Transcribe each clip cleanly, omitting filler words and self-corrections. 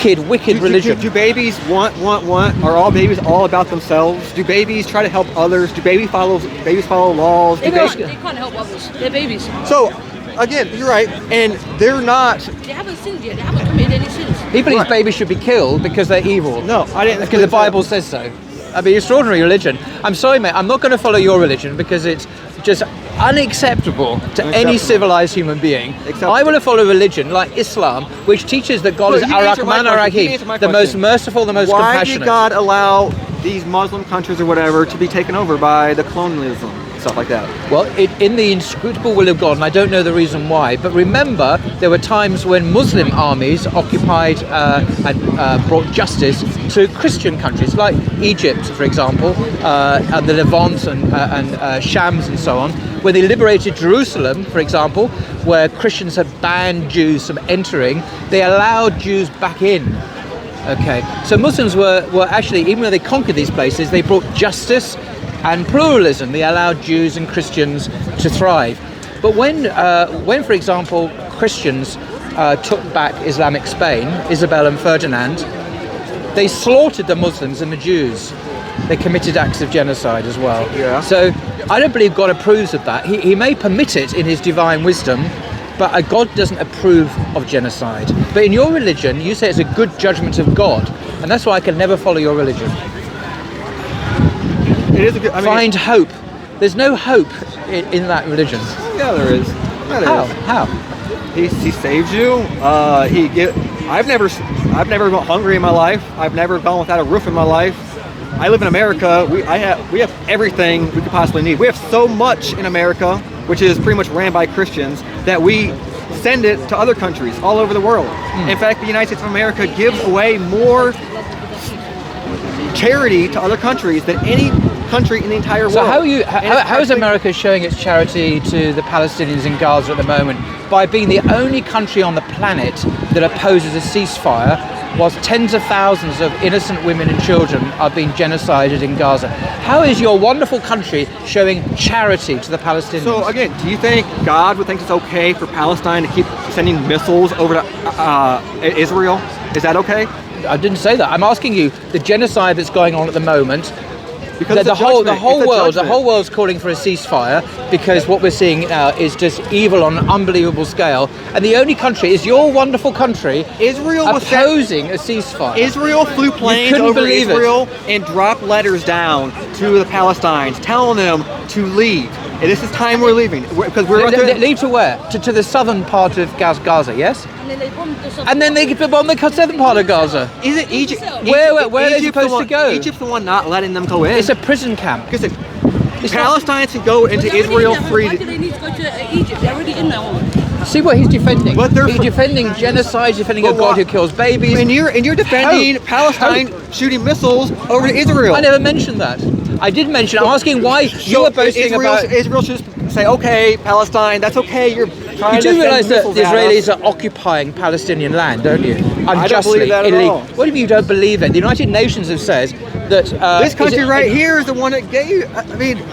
wicked religion. Do babies want? Are all babies all about themselves? Do babies try to help others? Do babies follow laws? They can't help others. They're babies. So, again, you're right, and they're not. They haven't sinned yet. They haven't committed any sins. He believes babies should be killed because they're evil. No, I didn't. Because the Bible says so. I mean, extraordinary religion. I'm sorry, mate. I'm not going to follow your religion because it's just unacceptable to any civilized human being. I want to follow religion like Islam, which teaches that God is Ar-Rahman Ar-Rahim, the most merciful, the most compassionate. Why did God allow these Muslim countries or whatever to be taken over by the colonialism, stuff like that? Well, in the inscrutable will of God, and I don't know the reason why, but remember, there were times when Muslim armies occupied and brought justice to Christian countries, like Egypt, for example, and the Levant and Shams and so on. When they liberated Jerusalem, for example, where Christians had banned Jews from entering, they allowed Jews back in. Okay, so Muslims were actually, even though they conquered these places, they brought justice and pluralism. They allowed Jews and Christians to thrive. But when for example, Christians took back Islamic Spain, Isabel and Ferdinand, they slaughtered the Muslims and the Jews. They committed acts of genocide as well. Yeah. So I don't believe God approves of that. He may permit it in his divine wisdom, but God doesn't approve of genocide. But in your religion, you say it's a good judgment of God, and that's why I can never follow your religion. It is a good. Find hope. There's no hope in that religion. Yeah, there is. How? He saves you. I've never gone hungry in my life. I've never gone without a roof in my life. I live in America. We have everything we could possibly need. We have so much in America, which is pretty much ran by Christians, that we send it to other countries all over the world. In fact, the United States of America gives away more charity to other countries than any country in the entire world. So how is America showing its charity to the Palestinians in Gaza at the moment? By being the only country on the planet that opposes a ceasefire, whilst tens of thousands of innocent women and children are being genocided in Gaza. How is your wonderful country showing charity to the Palestinians? So again, do you think God would think it's okay for Palestine to keep sending missiles over to Israel? Is that okay? I didn't say that. I'm asking you, the genocide that's going on at the moment, because the whole world's calling for a ceasefire, because what we're seeing now is just evil on an unbelievable scale, and the only country is your wonderful country, Israel, opposing a ceasefire. Israel flew planes over Israel and dropped letters down to the Palestinians telling them to leave. And this is time we're leaving, because leave to where? To the southern part of Gaza, yes? And then they bomb the southern part of Gaza. Isn't Egypt? Where are they supposed to go? Egypt's the one not letting them go in. It's a prison camp. Because Palestinians can go into Israel freely. Why do they need to go to Egypt? They're already in there already. See what he's defending. He's defending genocide, defending a God who kills babies. And you're defending Palestine shooting missiles over to Israel. I never mentioned that. I did mention. I'm asking why you were boasting about Israel should say, okay, Palestine, that's okay. You're trying you to do realise that the Israelis are occupying Palestinian land, don't you? Unjustly, I don't believe that at all. What if you don't believe it? The United Nations have said that this country here is the one that gave. I mean.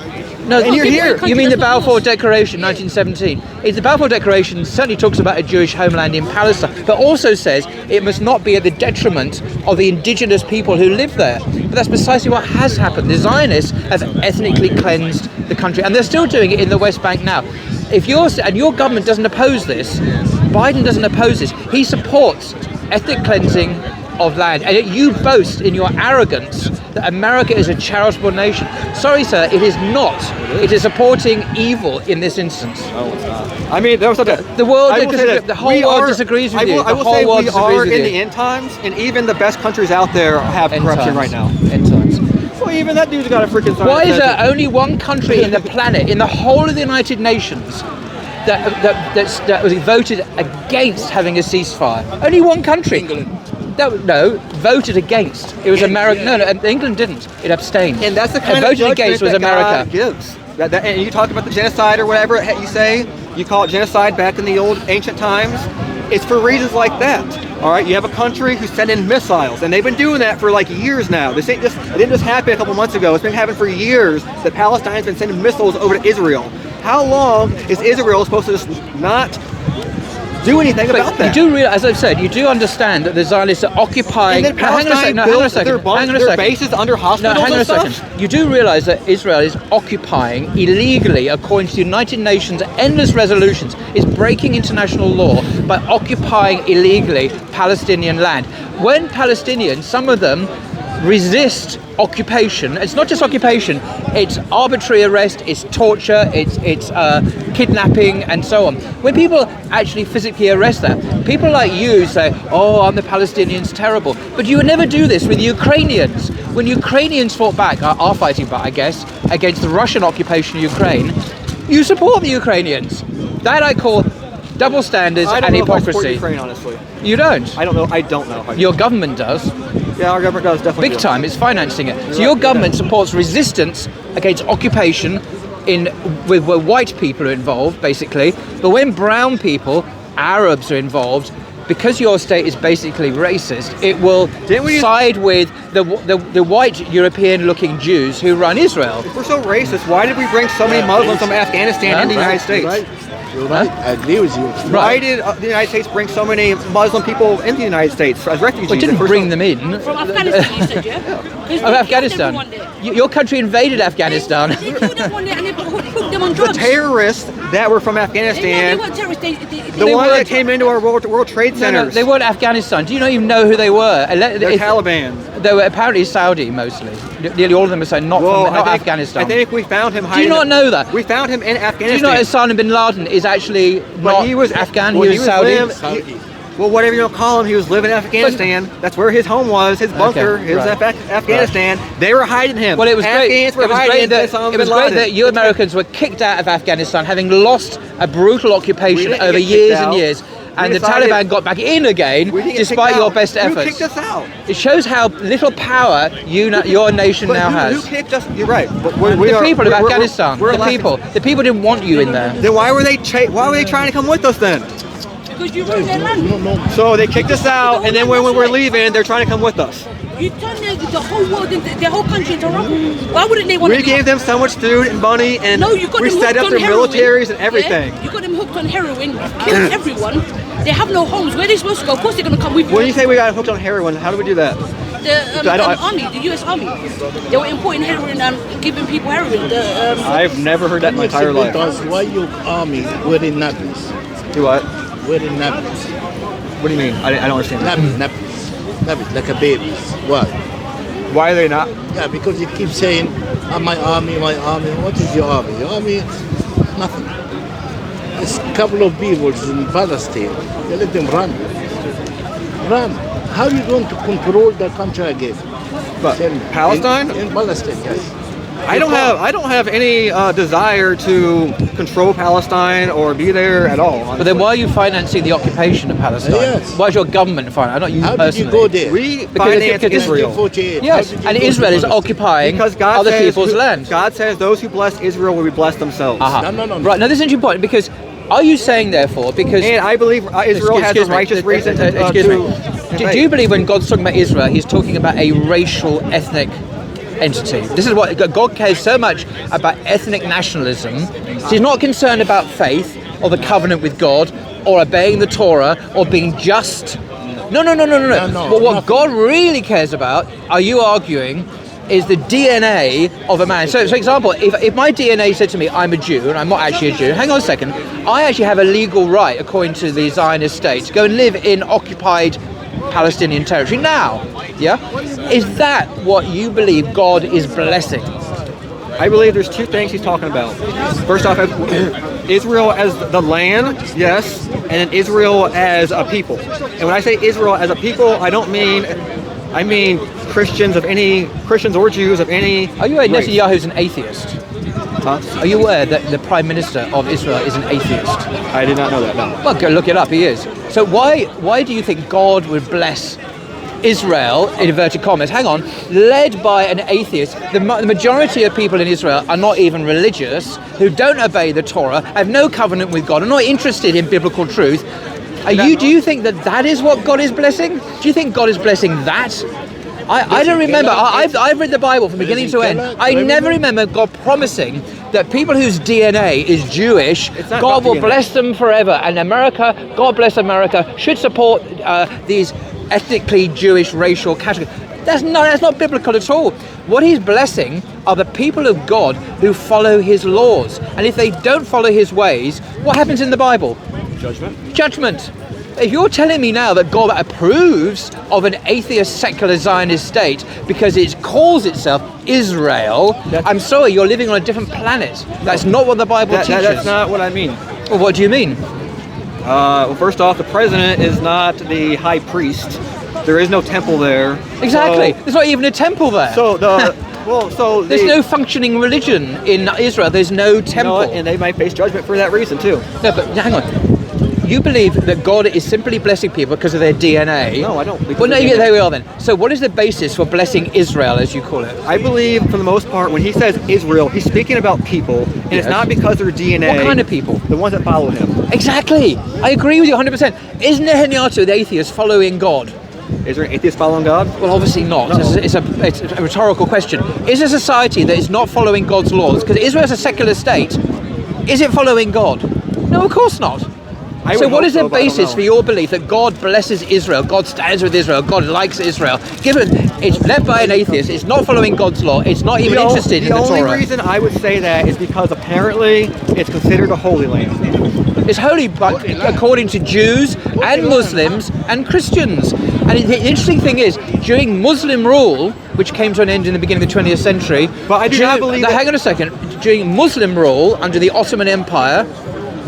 No, and you're here. You mean the Balfour Declaration, 1917? The Balfour Declaration certainly talks about a Jewish homeland in Palestine, but also says it must not be at the detriment of the indigenous people who live there. But that's precisely what has happened. The Zionists have ethnically cleansed the country, and they're still doing it in the West Bank now. And your government doesn't oppose this, Biden doesn't oppose this. He supports ethnic cleansing of land, and yet you boast in your arrogance that America is a charitable nation. Sorry, sir, it is not. It is supporting evil in this instance. No, it's not. I mean, there was the whole world disagrees with you. I will say we are in the end times, and even the best countries out there have corruption right now. End times. Well, even that dude's got a freaking. Why is there only one country in the planet, in the whole of the United Nations, that was voted against having a ceasefire? Only one country. No, voted against. It was America. No, England didn't. It abstained. And that's the kind of voted against was that America. God gives. And you talk about the genocide or whatever you say. You call it genocide back in the old ancient times. It's for reasons like that. All right, you have a country who sent in missiles, and they've been doing that for like years now. It didn't just happen a couple months ago. It's been happening for years that Palestine's been sending missiles over to Israel. How long is Israel supposed to just not do anything about that. You do realize, as I've said, you do understand that the Zionists are occupying. And then Palestine built their bases under hospitals hang on a and stuff? second. You do realize that Israel is occupying illegally, according to the United Nations endless resolutions, is breaking international law by occupying illegally Palestinian land. When Palestinians, some of them, resist occupation, it's not just occupation, it's arbitrary arrest, it's torture, it's kidnapping and so on. When people actually physically arrest them, people like you say, oh, aren't the Palestinians terrible? But you would never do this with Ukrainians. When Ukrainians fought back, are fighting back, I guess, against the Russian occupation of Ukraine, you support the Ukrainians. That I call double standards and hypocrisy. I support Ukraine, honestly. You don't? I don't know. Your government does. Yeah, our government does, definitely. Big time, it's financing it. So your government supports resistance against occupation where white people are involved, basically. But when brown people, Arabs are involved, because your state is basically racist, it will side with the white European-looking Jews who run Israel. If we're so racist, why did we bring so many Muslims from Afghanistan into the United States? Right. You're right. I agree with you. Why did the United States bring so many Muslim people into the United States as refugees? We didn't bring them in. From Afghanistan, you said, yeah? Of Afghanistan. Your country invaded Afghanistan. They killed them one day and they put them on drugs. The terrorists that were from Afghanistan, They weren't terrorists. the ones that came into our World Trade Centers. No, they weren't Afghanistan. Do you not even know who they were? They're Taliban. They were apparently Saudi, mostly. Nearly all of them are saying not Afghanistan. I think we found him hiding. Do you not know that? We found him in Afghanistan. Do you know Osama bin Laden is actually not Afghan, he was Saudi? Well, whatever you want to call him, he was living in Afghanistan. That's where his home was, his bunker, Afghanistan. Right. They were hiding him. Well, it was great. It was great that you Americans were kicked out of Afghanistan, having lost a brutal occupation over years and years. And the Taliban got back in again, despite your best efforts. Who kicked us out? It shows how little power your nation now has. Who kicked us? You're right. But the people of Afghanistan. The people didn't want you in there. Then why were they trying to come with us then? Because you ruined their land. So they kicked us out, and then when we were leaving, they're trying to come with us. You turned the whole world, the whole country into rubble. Why wouldn't they want to? We gave them so much food and money, and we set up their militaries and everything. Yeah? You got them hooked on heroin, killed everyone. They have no homes. Where are they supposed to go? Of course they're going to come with you. When you say we got hooked on heroin, how do we do that? The army, the US Army. They were importing heroin and giving people heroin. I've never heard that in my entire life. Why your army wearing nappies? Do what? Wearing nappies. What do you mean? I don't understand. Nappies, like a baby. Why? Why are they not? Yeah, because you keep saying, my army, my army. What is your army? Your army, nothing. There's a couple of people in Palestine. They let them run. How are you going to control the country again? But Palestine? In Palestine, yes. I don't have any desire to control Palestine or be there at all. Honestly. But then why are you financing the occupation of Palestine? Yes. Why is your government financing? Not you personally. Did you go there? We finance Israel. Yes, and Israel is occupying other people's land. God says those who bless Israel will be blessed themselves. No. Right, now this is important because are you saying therefore, because... And I believe Israel has a righteous reason to... Do you believe when God's talking about Israel, he's talking about a racial, ethnic entity? This is what God cares so much about ethnic nationalism. So he's not concerned about faith or the covenant with God or obeying the Torah or being just. No. But what God really cares about, are you arguing, is the DNA of a man. So for example, if my DNA said to me, I'm a Jew, and I'm not actually a Jew, hang on a second, I actually have a legal right, according to the Zionist state, to go and live in occupied Palestinian territory now. Yeah? Is that what you believe God is blessing? I believe there's two things he's talking about. First off, Israel as the land, yes, and then Israel as a people. And when I say Israel as a people, I mean Christians or Jews of any Are you aware race. Netanyahu's an atheist? Huh? Are you aware that the Prime Minister of Israel is an atheist? I did not know that, no. Well, go look it up, he is. So why do you think God would bless Israel, in inverted commas, led by an atheist? The majority of people in Israel are not even religious, who don't obey the Torah, have no covenant with God, are not interested in biblical truth. Do you think that is what God is blessing? Do you think God is blessing that? I don't remember. I've read the Bible from beginning to end. I never remember God promising that people whose DNA is Jewish, It's not God about will DNA. bless them forever. And America, God bless America, should support these ethnically Jewish racial categories. That's not biblical at all. What he's blessing are the people of God who follow his laws. And if they don't follow his ways, what happens in the Bible? Judgment. If you're telling me now that God approves of an atheist, secular Zionist state because it calls itself Israel, I'm sorry, you're living on a different planet. That's not what the Bible teaches. That's not what I mean. Well, what do you mean? Well, first off, the president is not the high priest. There is no temple there. Exactly. So, There's not even a temple there. There's no functioning religion in Israel. There's no temple. And they might face judgment for that reason too. No, but hang on. You believe that God is simply blessing people because of their DNA? No, I don't. Well, no, there we are then. So what is the basis for blessing Israel, as you call it? I believe, for the most part, when he says Israel, he's speaking about people, and it's not because of their DNA. What kind of people? The ones that follow him. Exactly. I agree with you 100%. Isn't Netanyahu the atheist following God? Is there an atheist following God? Well, obviously not. No. It's a rhetorical question. Is a society that is not following God's laws, because Israel is a secular state, is it following God? No, of course not. So what is the basis for your belief that God blesses Israel, God stands with Israel, God likes Israel? Given it's led by an atheist, it's not following God's law, it's not even interested in the Torah. The only reason I would say that is because apparently it's considered a holy land. It's holy, but according to Jews and Muslims and Christians. And the interesting thing is, during Muslim rule, which came to an end in the beginning of the 20th century, but I do not believe hang on a second. During Muslim rule under the Ottoman Empire,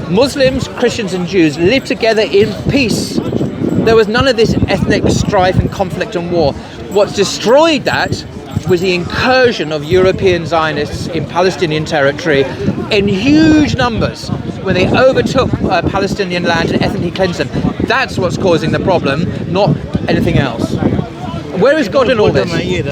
Muslims, Christians and Jews lived together in peace. There was none of this ethnic strife and conflict and war. What destroyed that was the incursion of European Zionists in Palestinian territory in huge numbers when they overtook Palestinian land and ethnically cleansed them. That's what's causing the problem, not anything else. Where is God in all this?